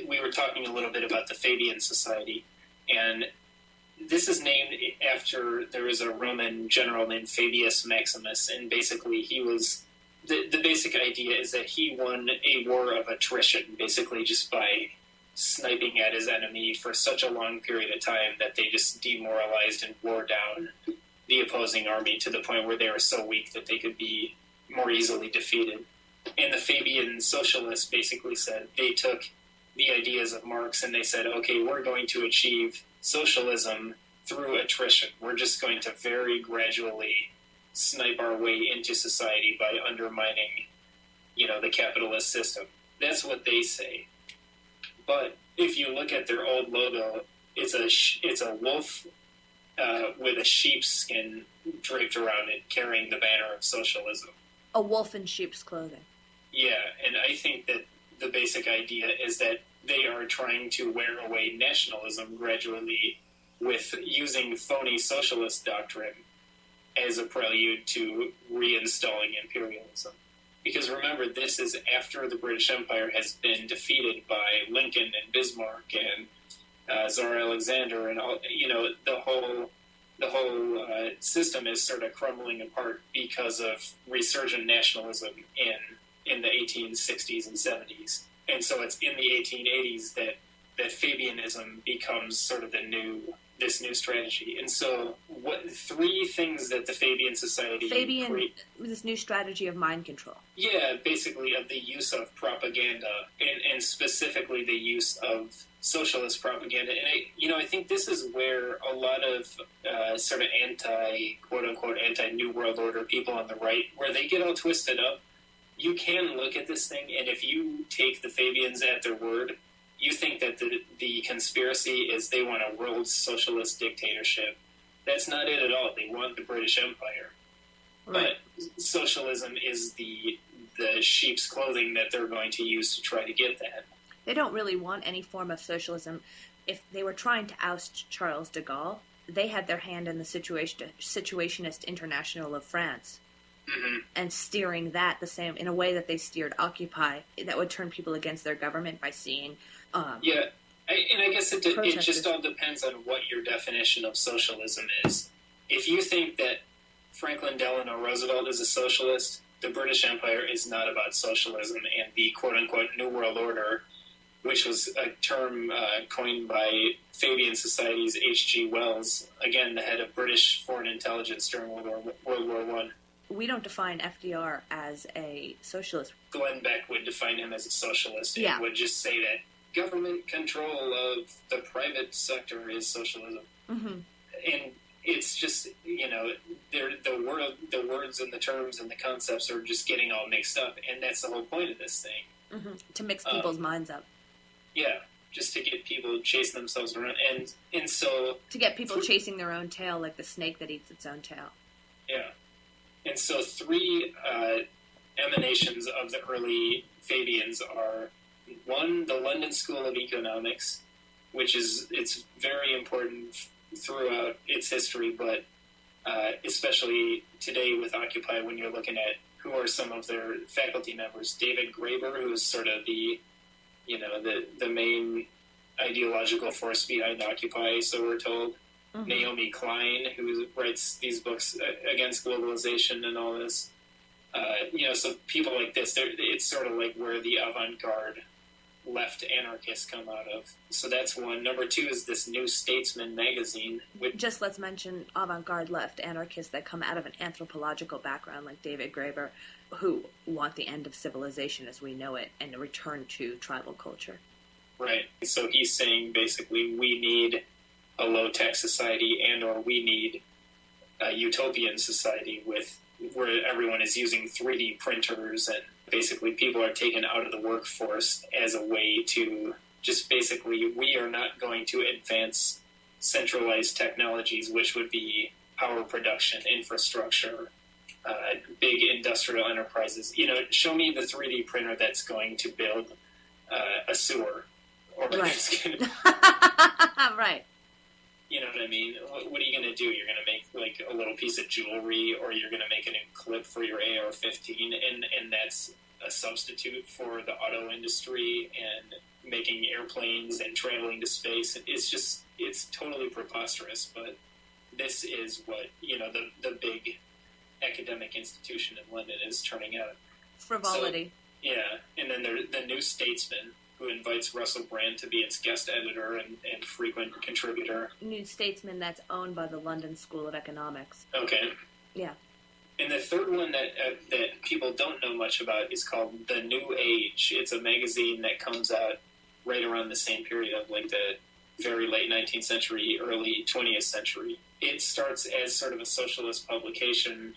C: We were talking a little bit about the Fabian Society, and this is named after, there was a Roman general named Fabius Maximus, and basically he was, the basic idea is that he won a war of attrition, basically just by sniping at his enemy for such a long period of time that they just demoralized and wore down the opposing army to the point where they were so weak that they could be more easily defeated. And the Fabian socialists basically said, they took the ideas of Marx and they said, okay, we're going to achieve socialism through attrition. We're just going to very gradually snipe our way into society by undermining, the capitalist system. That's what they say. But if you look at their old logo, it's a wolf with a sheep's skin draped around it, carrying the banner of socialism.
B: A wolf in sheep's clothing.
C: Yeah, and I think that the basic idea is that they are trying to wear away nationalism gradually with using phony socialist doctrine as a prelude to reinstalling imperialism. Because remember, this is after the British Empire has been defeated by Lincoln and Bismarck and Tsar Alexander, and all. The whole system is sort of crumbling apart because of resurgent nationalism in the 1860s and 70s. And so it's in the 1880s that Fabianism becomes sort of this new strategy. And so what three things that the Fabian Society
B: this new strategy of mind control.
C: Yeah, basically of the use of propaganda and specifically the use of socialist propaganda. And I think this is where a lot of sort of quote unquote anti New World Order people on the right, where they get all twisted up. You can look at this thing, and if you take the Fabians at their word, you think that the conspiracy is they want a world socialist dictatorship. That's not it at all. They want the British Empire. Right. But socialism is the sheep's clothing that they're going to use to try to get that.
B: They don't really want any form of socialism. If they were trying to oust Charles de Gaulle, they had their hand in the Situationist International of France. Mm-hmm. And steering that the same in a way that they steered Occupy, that would turn people against their government by seeing.
C: I guess it just all depends on what your definition of socialism is. If you think that Franklin Delano Roosevelt is a socialist, the British Empire is not about socialism, and the quote-unquote New World Order, which was a term coined by Fabian Society's H.G. Wells, again, the head of British foreign intelligence during World War I.
B: We don't define FDR as a socialist.
C: Glenn Beck would define him as a socialist.
B: Yeah.
C: And would just say that government control of the private sector is socialism.
B: Mm-hmm.
C: And it's just, the words and the terms and the concepts are just getting all mixed up, and that's the whole point of this thing.
B: Mm-hmm. To mix people's minds up.
C: Yeah, just to get people chasing themselves around, and so...
B: To get people chasing their own tail like the snake that eats its own tail.
C: Yeah. And so 3 emanations of the early Fabians are, 1, the London School of Economics, which it's very important throughout its history, but especially today with Occupy, when you're looking at who are some of their faculty members. David Graeber, who is sort of the main ideological force behind Occupy, so we're told. Mm-hmm. Naomi Klein, who writes these books against globalization and all this. So people like this, it's sort of like where the avant-garde left anarchists come out of. So that's one. Number 2 is this New Statesman magazine.
B: Just let's mention avant-garde left anarchists that come out of an anthropological background like David Graeber, who want the end of civilization as we know it and a return to tribal culture.
C: Right. So he's saying basically we need a low-tech society or we need a utopian society where everyone is using 3D printers and basically people are taken out of the workforce as a way to just basically, we are not going to advance centralized technologies, which would be power production, infrastructure, big industrial enterprises. Show me the 3D printer that's going to build a sewer. Or
B: right. Right.
C: You know what I mean? What are you going to do? You're going to make like a little piece of jewelry, or you're going to make a new clip for your AR-15, and that's a substitute for the auto industry and making airplanes and traveling to space. It's totally preposterous, but this is what, the big academic institution in London is turning out.
B: Frivolity.
C: So, yeah, and then there's the New Statesman, who invites Russell Brand to be its guest editor and frequent contributor.
B: New Statesman that's owned by the London School of Economics.
C: Okay.
B: Yeah.
C: And the third one that people don't know much about is called The New Age. It's a magazine that comes out right around the same period of like the very late 19th century, early 20th century. It starts as sort of a socialist publication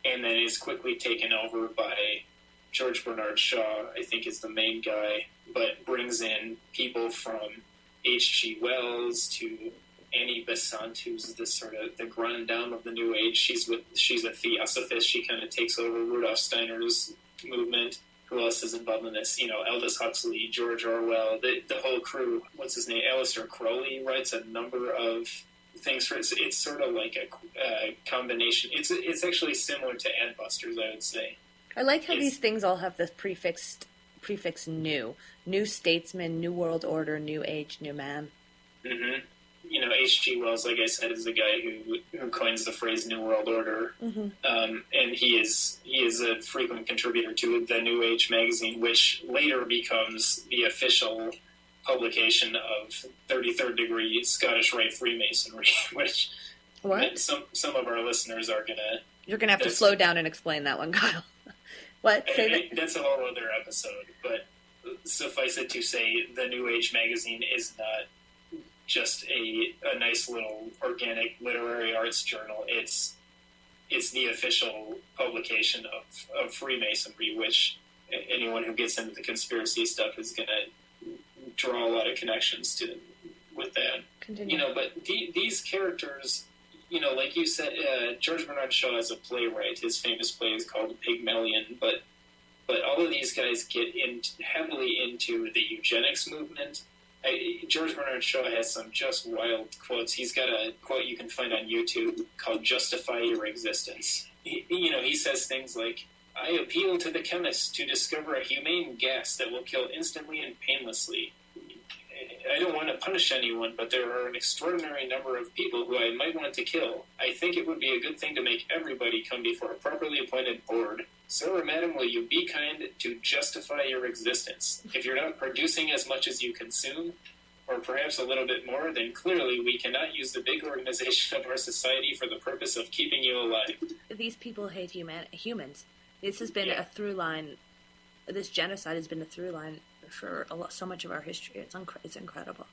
C: and then is quickly taken over by George Bernard Shaw, I think is the main guy, but brings in people from H.G. Wells to Annie Besant, who's the sort of the Grandam of the New Age. She's a theosophist. She kind of takes over Rudolf Steiner's movement. Who else is involved in this? Aldous Huxley, George Orwell, the whole crew. What's his name? Aleister Crowley writes a number of things for it. It's sort of like a combination. It's actually similar to Adbusters, I would say.
B: I like how these things all have the prefix new. New Statesman, New World Order, New Age, New Man.
C: Mm-hmm. H.G. Wells, like I said, is the guy who coins the phrase New World Order. Mm-hmm. And he is a frequent contributor to the New Age magazine, which later becomes the official publication of 33rd Degree Scottish Rite Freemasonry, which some of our listeners are going to...
B: You're going to have to slow down and explain that one, Kyle. What?
C: That's a whole other episode, but suffice it to say, the New Age magazine is not just a nice little organic literary arts journal. It's the official publication of Freemasonry, which anyone who gets into the conspiracy stuff is going to draw a lot of connections with that.
B: Continue.
C: But these characters, like you said, George Bernard Shaw is a playwright. His famous play is called Pygmalion, but all of these guys get heavily into the eugenics movement. George Bernard Shaw has some just wild quotes. He's got a quote you can find on YouTube called "Justify Your Existence." He says things like, "I appeal to the chemist to discover a humane gas that will kill instantly and painlessly. I don't want to punish anyone, but there are an extraordinary number of people who I might want to kill. I think it would be a good thing to make everybody come before a properly appointed board. Sir or madam, will you be kind to justify your existence? If you're not producing as much as you consume, or perhaps a little bit more, then clearly we cannot use the big organization of our society for the purpose of keeping you alive."
B: These people hate humans. This has been a through line. This genocide has been a through line for so much of our history. It's incredible.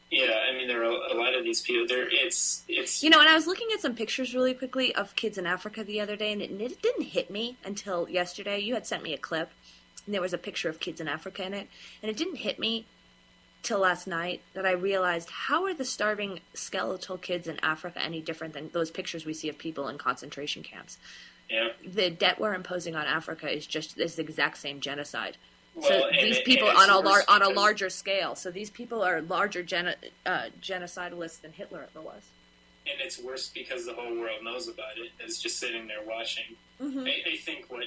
C: Yeah, I mean, there are a lot of these people. It's
B: and I was looking at some pictures really quickly of kids in Africa the other day, and it didn't hit me until yesterday. You had sent me a clip, and there was a picture of kids in Africa in it, and it didn't hit me till last night that I realized, how are the starving skeletal kids in Africa any different than those pictures we see of people in concentration camps?
C: Yeah.
B: The debt we're imposing on Africa is the exact same genocide.
C: Well,
B: so these people on a larger scale. So these people are larger genocidalists than Hitler ever was.
C: And it's worse because the whole world knows about it. It's just sitting there watching.
B: Mm-hmm.
C: I think what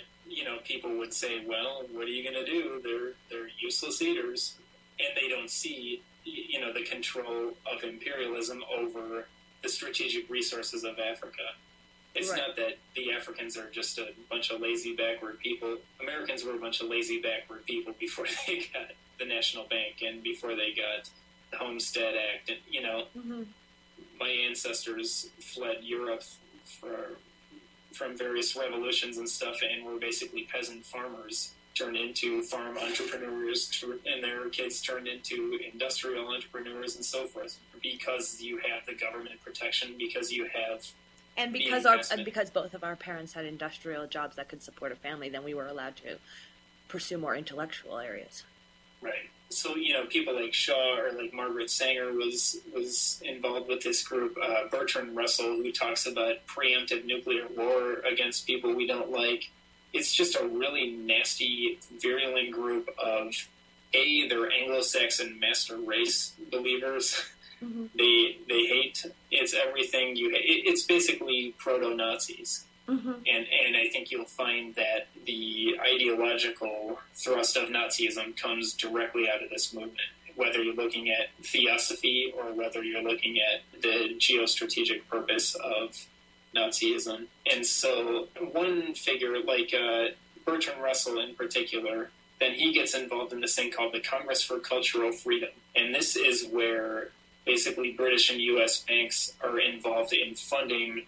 C: people would say, well, what are you going to do? They're useless eaters, and they don't see the control of imperialism over the strategic resources of Africa. It's
B: right.
C: Not that the Africans are just a bunch of lazy, backward people. Americans were a bunch of lazy, backward people before they got the National Bank and before they got the Homestead Act. And,
B: mm-hmm.
C: my ancestors fled Europe from various revolutions and stuff, and were basically peasant farmers turned into farm entrepreneurs, and their kids turned into industrial entrepreneurs and so forth, because you have the government protection, because you have...
B: And because both of our parents had industrial jobs that could support a family, then we were allowed to pursue more intellectual areas.
C: Right. So, people like Shaw or like Margaret Sanger was involved with this group. Bertrand Russell, who talks about preemptive nuclear war against people we don't like. It's just a really nasty, virulent group of, they're Anglo-Saxon master race believers.
B: Mm-hmm.
C: They hate. It's everything you hate. It's basically proto-Nazis.
B: Mm-hmm.
C: And I think you'll find that the ideological thrust of Nazism comes directly out of this movement, whether you're looking at theosophy or whether you're looking at the geostrategic purpose of Nazism. And so one figure like Bertrand Russell in particular, then he gets involved in this thing called the Congress for Cultural Freedom. And this is where basically British and U.S. banks are involved in funding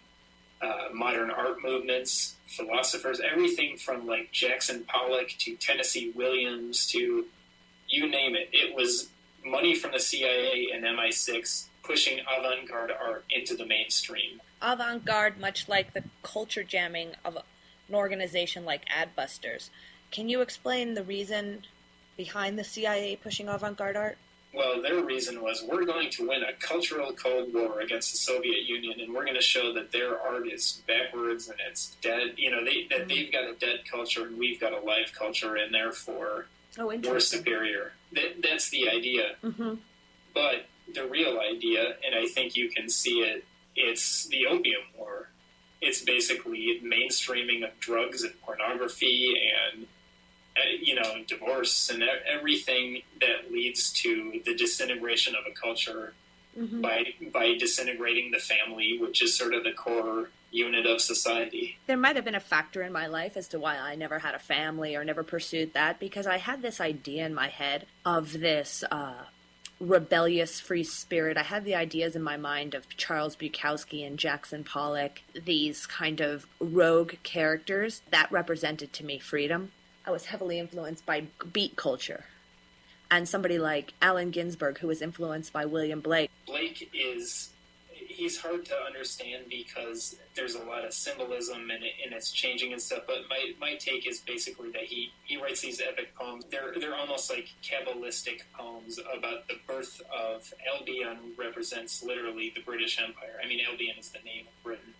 C: modern art movements, philosophers, everything from like Jackson Pollock to Tennessee Williams to you name it. It was money from the CIA and MI6 pushing avant-garde art into the mainstream.
B: Avant-garde, much like the culture jamming of an organization like Adbusters. Can you explain the reason behind the CIA pushing avant-garde art?
C: Well, their reason was, we're going to win a cultural Cold War against the Soviet Union, and we're going to show that their art is backwards and it's dead. They've got a dead culture and we've got a live culture, and therefore we're superior. That's the idea.
B: Mm-hmm.
C: But the real idea, and I think you can see it, it's the Opium War. It's basically mainstreaming of drugs and pornography and divorce and everything that leads to the disintegration of a culture
B: mm-hmm.
C: by disintegrating the family, which is sort of the core unit of society.
B: There might have been a factor in my life as to why I never had a family or never pursued that, because I had this idea in my head of this rebellious free spirit. I had the ideas in my mind of Charles Bukowski and Jackson Pollock, these kind of rogue characters that represented to me freedom. I was heavily influenced by beat culture. And somebody like Allen Ginsberg, who was influenced by William Blake.
C: Blake he's hard to understand because there's a lot of symbolism and it's changing and stuff, but my take is basically that he writes these epic poems. They're almost like Kabbalistic poems about the birth of Albion, represents literally the British Empire. I mean, Albion is the name of Britain.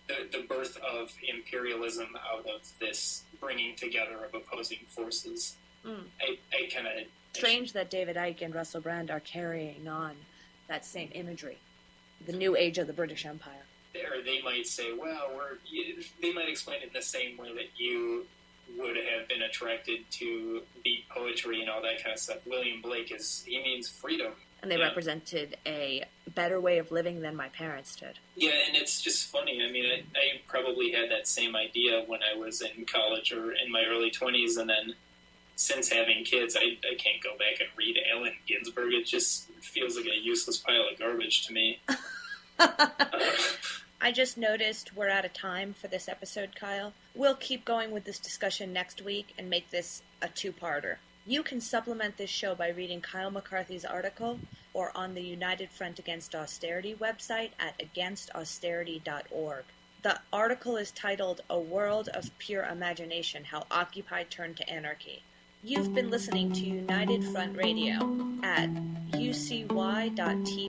C: The birth of imperialism out of this bringing together of opposing forces. I kind of...
B: Strange that David Icke and Russell Brand are carrying on that same imagery. The new age of the British Empire.
C: Or they might say, well, they might explain it in the same way that you would have been attracted to beat poetry and all that kind of stuff. William Blake he means freedom.
B: And they represented a better way of living than my parents did.
C: Yeah, and it's just funny. I mean, I probably had that same idea when I was in college or in my early 20s, and then since having kids, I can't go back and read Allen Ginsberg. It just feels like a useless pile of garbage to me.
B: I just noticed we're out of time for this episode, Kyle. We'll keep going with this discussion next week and make this a two-parter. You can supplement this show by reading Kyle McCarthy's article or on the United Front Against Austerity website at againstausterity.org. The article is titled A World of Pure Imagination, How Occupy Turned to Anarchy. You've been listening to United Front Radio at ucy.tv.